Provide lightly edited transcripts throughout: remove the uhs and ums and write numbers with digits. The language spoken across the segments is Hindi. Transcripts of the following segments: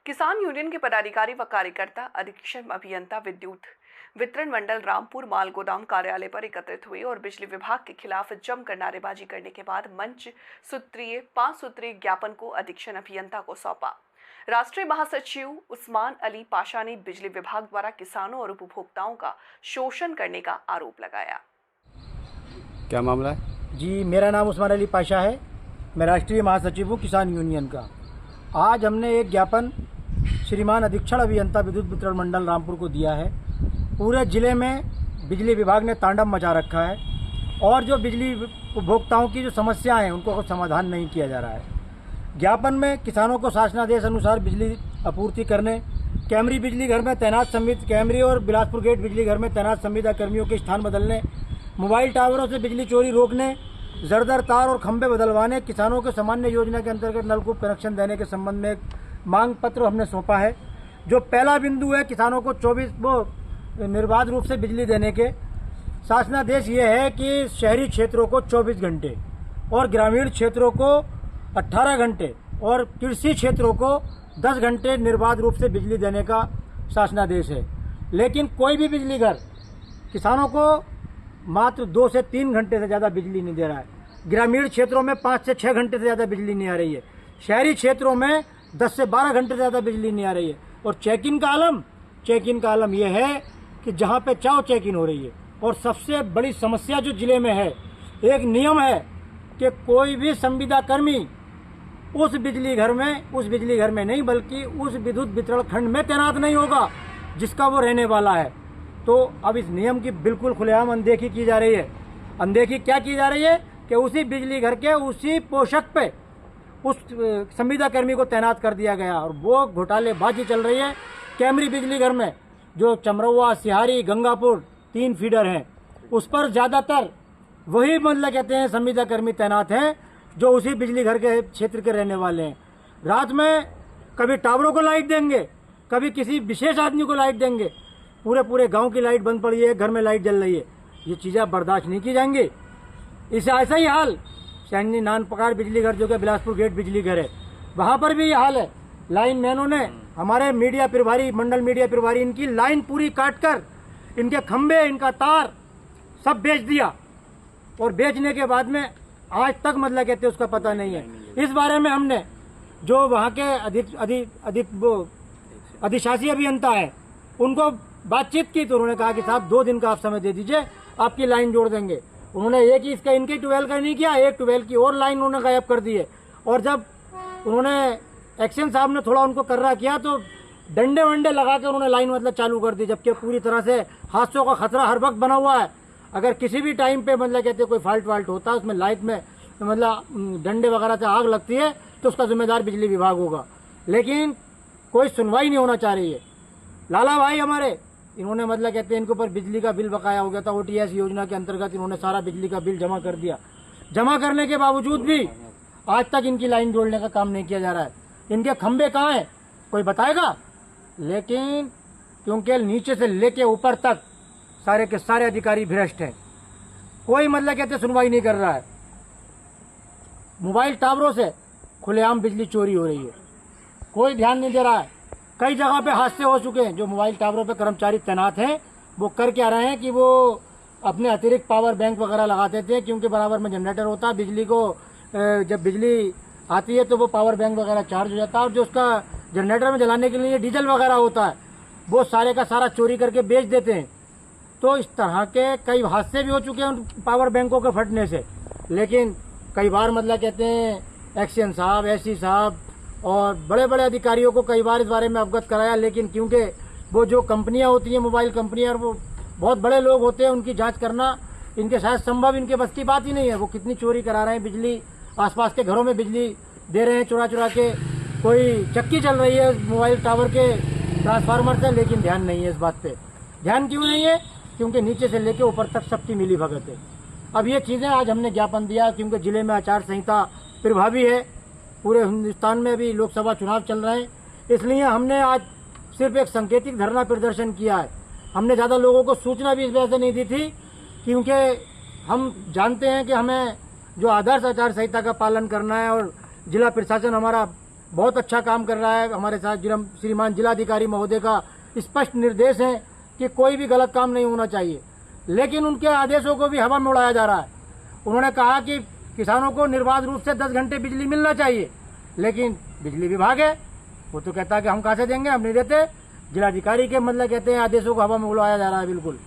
किसान यूनियन के पदाधिकारी व कार्यकर्ता अधीक्षण अभियंता विद्युत वितरण मंडल रामपुर माल गोदाम कार्यालय पर एकत्रित हुए और बिजली विभाग के खिलाफ जमकर नारेबाजी करने के बाद मंच सूत्रीय 5 सूत्रीय ज्ञापन को अधीक्षण अभियंता को सौंपा। राष्ट्रीय महासचिव उस्मान अली पाशा ने बिजली विभाग द्वारा किसानों और उपभोक्ताओं का शोषण करने का आरोप लगाया। क्या मामला है जी? मेरा नाम उस्मान अली पाशा है, मैं राष्ट्रीय महासचिव हूँ किसान यूनियन का। आज हमने एक ज्ञापन श्रीमान अधीक्षण अभियंता विद्युत वितरण मंडल रामपुर को दिया है। पूरे ज़िले में बिजली विभाग ने तांडव मचा रखा है और जो बिजली उपभोक्ताओं की जो समस्याएं हैं उनको समाधान नहीं किया जा रहा है। ज्ञापन में किसानों को शासनादेश अनुसार बिजली आपूर्ति करने, कैमरी बिजली घर में तैनात संविदा कैमरी और बिलासपुर गेट बिजली घर में तैनात संविदा कर्मियों के स्थान बदलने, मोबाइल टावरों से बिजली चोरी रोकने, जर्दर तार और खंभे बदलवाने, किसानों के सामान्य योजना के अंतर्गत नलकूप कनेक्शन देने के संबंध में एक मांग पत्र हमने सौंपा है। जो पहला बिंदु है किसानों को 24 निर्बाध रूप से बिजली देने के शासनादेश ये है कि शहरी क्षेत्रों को 24 घंटे और ग्रामीण क्षेत्रों को 18 घंटे और कृषि क्षेत्रों को 10 घंटे निर्बाध रूप से बिजली देने का शासनादेश है। लेकिन कोई भी बिजली घर किसानों को मात्र 2 से 3 घंटे से ज़्यादा बिजली नहीं दे रहा है। ग्रामीण क्षेत्रों में 5 से 6 घंटे से ज़्यादा बिजली नहीं आ रही है। शहरी क्षेत्रों में 10 से 12 घंटे से ज़्यादा बिजली नहीं आ रही है। और चेक इन का आलम यह है कि जहाँ पे चाहो चेक इन हो रही है। और सबसे बड़ी समस्या जो जिले में है, एक नियम है कि कोई भी संविदा कर्मी उस बिजली घर में नहीं बल्कि उस विद्युत वितरण खंड में तैनात नहीं होगा जिसका वो रहने वाला है। तो अब इस नियम की बिल्कुल खुलेआम अनदेखी की जा रही है। अनदेखी क्या की जा रही है कि उसी बिजली घर के उसी पोषक पे उस संविदा कर्मी को तैनात कर दिया गया और वो घोटालेबाजी चल रही है। कैमरी बिजली घर में जो चमरौआ, सिहारी, गंगापुर 3 फीडर हैं, उस पर ज़्यादातर वही मतलब कहते हैं संविदा कर्मी तैनात हैं जो उसी बिजली घर के क्षेत्र के रहने वाले हैं। रात में कभी टावरों को लाइट देंगे, कभी किसी विशेष आदमी को लाइट देंगे। पूरे गांव की लाइट बंद पड़ी है, घर में लाइट जल रही है। ये चीज़ें बर्दाश्त नहीं की जाएंगी। इसे ऐसा ही हाल सैनी नान पकार बिजली घर जो कि बिलासपुर गेट बिजली घर है, वहाँ पर भी ये हाल है। लाइन मैनों ने हमारे मीडिया प्रभारी, मंडल मीडिया प्रभारी, इनकी लाइन पूरी काट कर इनके खंभे, इनका तार सब बेच दिया और बेचने के बाद में आज तक मतलब कहते हैं उसका पता नहीं है। इस बारे में हमने जो वहाँ के अधिशासी अभियंता है उनको बातचीत की तो उन्होंने कहा कि साहब 2 दिन का आप समय दे दीजिए, आपकी लाइन जोड़ देंगे। उन्होंने एक ही इसका इनके ट्यूबवेल का नहीं किया, एक ट्यूबवेल की और लाइन उन्होंने गायब कर दी है। और जब उन्होंने एक्शन साहब ने थोड़ा उनको कर्रा किया तो डंडे वंडे लगा के उन्होंने लाइन मतलब चालू कर दी, जबकि पूरी तरह से हादसों का खतरा हर वक्त बना हुआ है। अगर किसी भी टाइम पे मतलब कहते कोई फॉल्ट होता है, उसमें लाइट में मतलब डंडे वगैरह से आग लगती है तो उसका जिम्मेदार बिजली विभाग होगा। लेकिन कोई सुनवाई नहीं होना चाह रही है। लाला भाई हमारे, इन्होंने मतलब कहते हैं इनके ऊपर बिजली का बिल बकाया हो गया था। OTS योजना के अंतर्गत इन्होंने सारा बिजली का बिल जमा कर दिया। जमा करने के बावजूद भी आज तक इनकी लाइन जोड़ने का काम नहीं किया जा रहा है। इनके खंभे कहाँ हैं कोई बताएगा? लेकिन क्योंकि नीचे से लेके ऊपर तक सारे के सारे अधिकारी भ्रष्ट हैं, कोई मतलब कहते सुनवाई नहीं कर रहा है। मोबाइल टावरों से खुलेआम बिजली चोरी हो रही है, कोई ध्यान नहीं दे रहा है। कई जगह पे हादसे हो चुके हैं। जो मोबाइल टावरों पे कर्मचारी तैनात हैं वो कर क्या रहे हैं कि वो अपने अतिरिक्त पावर बैंक वगैरह लगा देते हैं, क्योंकि बराबर में जनरेटर होता है। बिजली को जब बिजली आती है तो वो पावर बैंक वगैरह चार्ज हो जाता है और जो उसका जनरेटर में जलाने के लिए डीजल वगैरह होता है वो सारे का सारा चोरी करके बेच देते हैं। तो इस तरह के कई हादसे भी हो चुके हैं उन पावर बैंकों के फटने से। लेकिन कई बार मतलब कहते हैं एक्शन साहब, एससी साहब और बड़े बड़े अधिकारियों को कई बार इस बारे में अवगत कराया, लेकिन क्योंकि वो जो कंपनियां होती हैं, मोबाइल कंपनियां, और वो बहुत बड़े लोग होते हैं, उनकी जांच करना इनके शायद संभव, इनके बस की बात ही नहीं है। वो कितनी चोरी करा रहे हैं बिजली, आसपास के घरों में बिजली दे रहे हैं चुरा के। कोई चक्की चल रही है मोबाइल टावर के ट्रांसफार्मर से, लेकिन ध्यान नहीं है इस बात पे। ध्यान क्यों नहीं है? क्योंकि नीचे से लेके ऊपर तक सबकी मिली भगत है। अब ये चीज़ें आज हमने ज्ञापन दिया क्योंकि जिले में आचार संहिता प्रभावी है। पूरे हिंदुस्तान में अभी लोकसभा चुनाव चल रहे हैं, इसलिए हमने आज सिर्फ एक सांकेतिक धरना प्रदर्शन किया है। हमने ज़्यादा लोगों को सूचना भी इस वजह से नहीं दी थी क्योंकि हम जानते हैं कि हमें जो आदर्श आचार संहिता का पालन करना है और जिला प्रशासन हमारा बहुत अच्छा काम कर रहा है। हमारे साथ श्रीमान जिलाधिकारी महोदय का स्पष्ट निर्देश है कि कोई भी गलत काम नहीं होना चाहिए, लेकिन उनके आदेशों को भी हवा में उड़ाया जा रहा है। उन्होंने कहा कि किसानों को निर्बाध रूप से 10 घंटे बिजली मिलना चाहिए, लेकिन बिजली विभाग है वो तो कहता है कि हम कहाँ से देंगे, हम नहीं देते। जिलाधिकारी के मतलब कहते हैं आदेशों को हवा में उड़ाया जा रहा है। बिल्कुल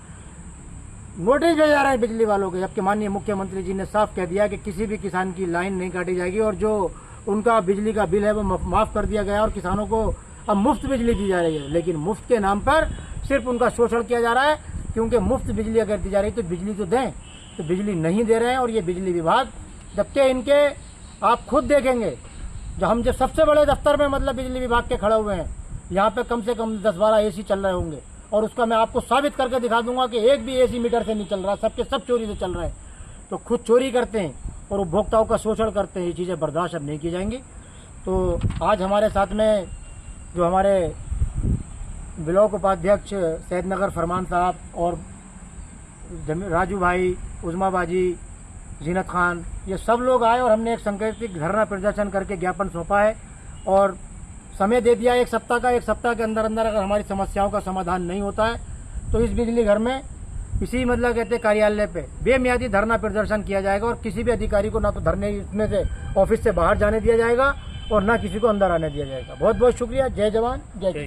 नोटिस भेजा जा रहा है बिजली वालों के, जबकि माननीय मुख्यमंत्री जी ने साफ कह दिया कि किसी भी किसान की लाइन नहीं काटी जाएगी और जो उनका बिजली का बिल है वो माफ कर दिया गया और किसानों को अब मुफ्त बिजली दी जा रही है। लेकिन मुफ्त के नाम पर सिर्फ उनका शोषण किया जा रहा है, क्योंकि मुफ्त बिजली अगर दी जा रही तो बिजली तो दें, तो बिजली नहीं दे रहे हैं। और ये बिजली विभाग, जबकि इनके आप खुद देखेंगे जो सबसे बड़े दफ्तर में मतलब बिजली विभाग के खड़े हुए हैं, यहाँ पे कम से कम 10-12 एसी चल रहे होंगे, और उसका मैं आपको साबित करके दिखा दूंगा कि एक भी एसी मीटर से नहीं चल रहा, सबके सब चोरी से चल रहे हैं। तो खुद चोरी करते हैं और उपभोक्ताओं का शोषण करते हैं, ये चीज़ें बर्दाश्त अब नहीं की जाएंगी। तो आज हमारे साथ में जो हमारे ब्लॉक उपाध्यक्ष सैदनगर फरमान साहब और राजू भाई, उज़मा बाजी, जीनत खान, ये सब लोग आए और हमने एक सांकेतिक धरना प्रदर्शन करके ज्ञापन सौंपा है और समय दे दिया 1 सप्ताह का। 1 सप्ताह के अंदर अंदर अगर हमारी समस्याओं का समाधान नहीं होता है तो इस बिजली घर में इसी मतलब कहते कार्यालय पे बेमियादी धरना प्रदर्शन किया जाएगा और किसी भी अधिकारी को ना तो धरने से ऑफिस से बाहर जाने दिया जाएगा और ना किसी को अंदर आने दिया जाएगा। बहुत बहुत शुक्रिया। जय जवान जय किसान।